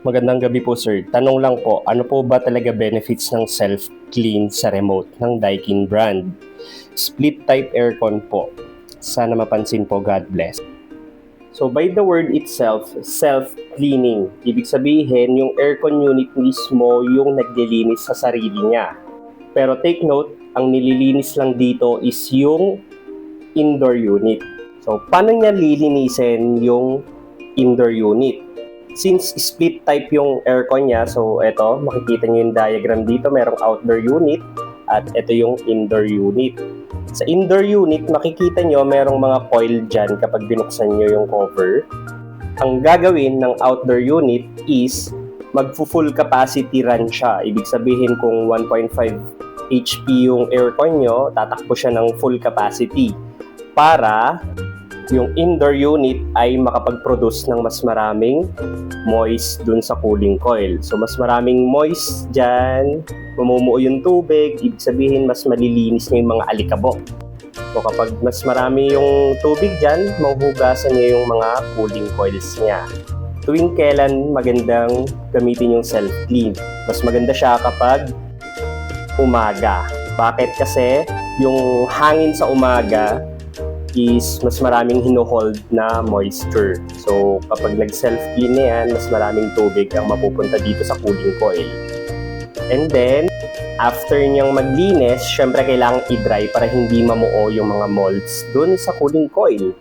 Magandang gabi po sir. Tanong lang po, ano po ba talaga benefits ng self-clean sa remote ng Daikin brand? Split type aircon po. Sana mapansin po, God bless. So by the word itself, self-cleaning. Ibig sabihin, yung aircon unit mismo yung naglilinis sa sarili niya. Pero take note, ang nililinis lang dito is yung indoor unit. So paano niya lilinisin yung indoor unit? Since split type yung aircon niya, so eto, makikita niyo yung diagram dito, merong outdoor unit at ito yung indoor unit. Sa indoor unit, makikita niyo merong mga coil dyan kapag binuksan niyo yung cover. Ang gagawin ng outdoor unit is magfu-full capacity run siya. Ibig sabihin kung 1.5 HP yung aircon niyo, tatakbo siya ng full capacity para yung indoor unit ay makapag-produce ng mas maraming moist dun sa cooling coil. So, mas maraming moist dyan, mamumuo yung tubig, ibig sabihin mas malilinis niya yung mga alikabok. So, kapag mas marami yung tubig dyan, mahuhugasan niya yung mga cooling coils niya. Tuwing kailan magandang gamitin yung self-clean? Mas maganda siya kapag umaga. Bakit? Kasi yung hangin sa umaga is mas maraming hino-hold na moisture. So, kapag nag-self-clean na yan, mas maraming tubig ang mapupunta dito sa cooling coil. And then, after niyang maglinis, syempre kailangang i-dry para hindi mamuo yung mga molds dun sa cooling coil.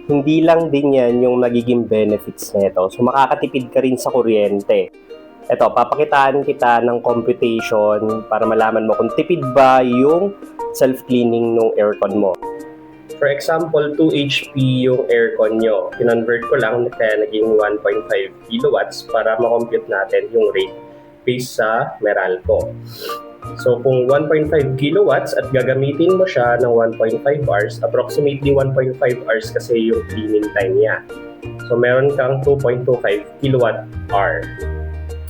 Hindi lang din yan yung magiging benefits nito. So, makakatipid ka rin sa kuryente. Ito, papakitaan kita ng computation para malaman mo kung tipid ba yung self-cleaning ng aircon mo. For example, 2 HP yung aircon nyo. Kinonvert ko lang kaya naging 1.5 kilowatts para makompute natin yung rate based sa Meralco. So kung 1.5 kilowatts at gagamitin mo siya ng 1.5 hours, approximately 1.5 hours kasi yung cleaning time niya. So meron kang 2.25 kilowatt hour.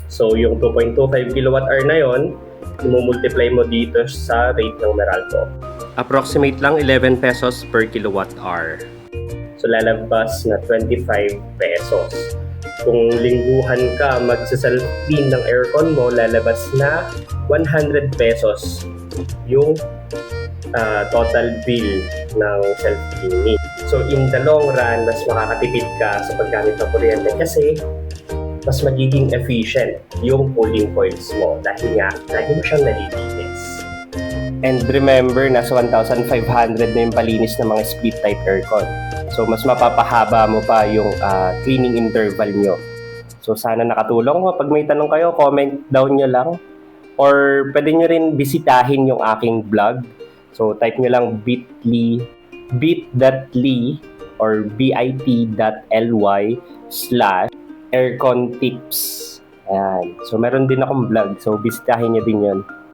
So yung 2.25 kilowatt hour na yon, i-multiply mo dito sa rate ng Meralco. Approximate lang 11 pesos per kilowatt hour. So lalabas na 25 pesos. Kung lingguhan ka magsa-self-clean ng aircon mo, lalabas na 100 pesos yung total bill ng self-cleaning. So in the long run, mas makakatipid ka sa paggamit ng kuryente kasi mas magiging efficient yung cooling coils mo dahil nga lagi mo siyang nalilinis. And remember, nasa 1,500 na yung palinis ng mga split type aircon. So, mas mapapahaba mo pa yung cleaning interval nyo. So, sana nakatulong. Pag may tanong kayo, comment down nyo lang. Or pwede nyo rin bisitahin yung aking vlog. So, type nyo lang bit.ly or bit.ly/aircon tips. Ayan. So, meron din akong vlog. So, bisitahin nyo din yun.